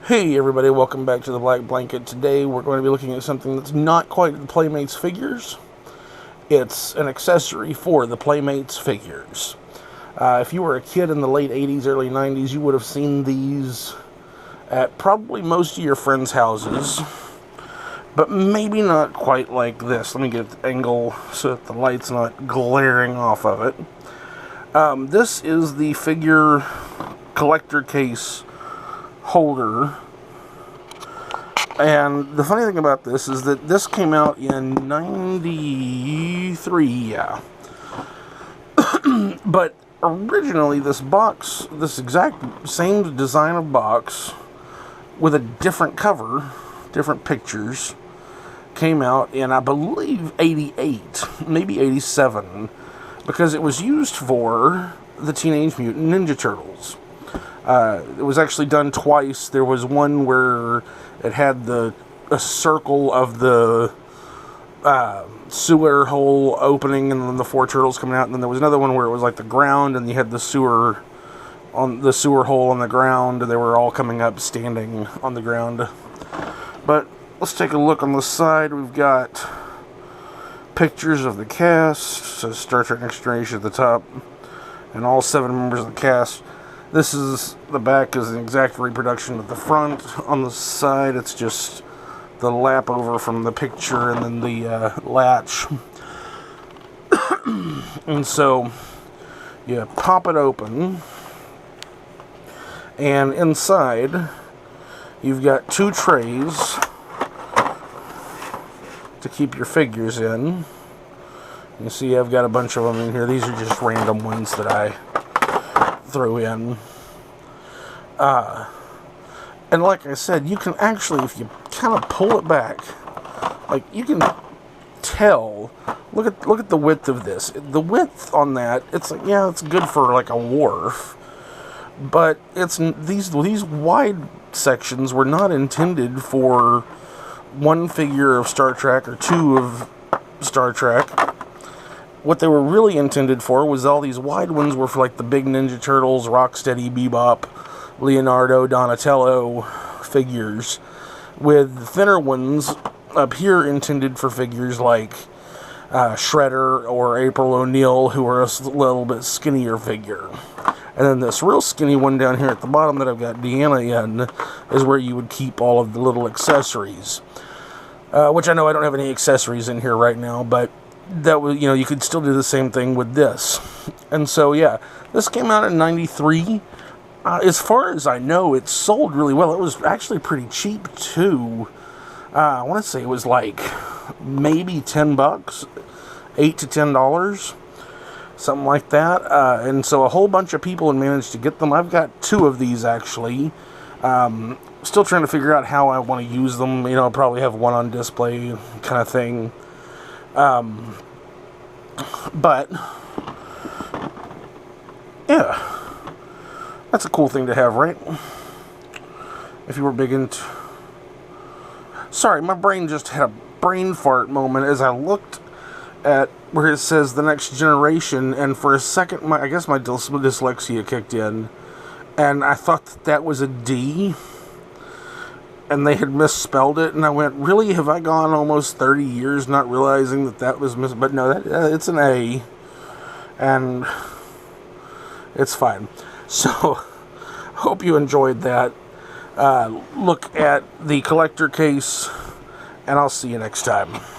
Hey everybody, welcome back to the Black Blanket. Today we're going to be looking at something that's not quite the Playmates figures. It's an accessory for the Playmates figures. If you were a kid in the late 80s, early 90s, you would have seen these at probably most of your friends' houses. But maybe not quite like this. Let me get the angle so that the light's not glaring off of it. This is the figure collector case holder, and the funny thing about this is that this came out in 93, yeah. But originally this box, this exact same design of box with a different cover, different pictures, came out in, I believe, 88, maybe 87, because it was used for the Teenage Mutant Ninja Turtles. It was actually done twice. There was one where it had a circle of the sewer hole opening and then the four turtles coming out, and then there was another one where it was like the ground and you had the sewer hole on the ground, and they were all coming up standing on the ground. But let's take a look on the side. We've got pictures of the cast, so Star Trek Next Generation at the top, and all 7 members of the cast. This is, the back is an exact reproduction of the front. On the side, it's just the lap over from the picture and then the latch. And so, you pop it open, and inside, you've got 2 trays to keep your figures in. You see I've got a bunch of them in here. These are just random ones that I throw in. And like I said, you can actually, if you kind of pull it back, like you can tell, look at the width of this. The width on that, it's like, yeah, it's good for like a wharf, but it's these wide sections were not intended for one figure of Star Trek or 2 of Star Trek. What they were really intended for was all these wide ones were for like the big Ninja Turtles, Rocksteady, Bebop, Leonardo, Donatello figures, with thinner ones up here intended for figures like Shredder or April O'Neil, who are a little bit skinnier figure. And then this real skinny one down here at the bottom that I've got Deanna in is where you would keep all of the little accessories. Which I know I don't have any accessories in here right now, but that was, you could still do the same thing with this. And so, yeah, this came out in 93. As far as I know, it sold really well. It was actually pretty cheap, too. I want to say it was like maybe $10, $8 to $10, something like that. And so a whole bunch of people had managed to get them. I've got 2 of these, actually. Still trying to figure out how I want to use them. I'll probably have one on display kind of thing. But, yeah. That's a cool thing to have, right? If you were big into... Sorry, my brain just had a brain fart moment as I looked at where it says The Next Generation, and for a second, I guess my dyslexia kicked in, and I thought that was a D, and they had misspelled it, and I went, really, have I gone almost 30 years not realizing that was but no, it's an A, and it's fine. So, hope you enjoyed that. Look at the collector case, and I'll see you next time.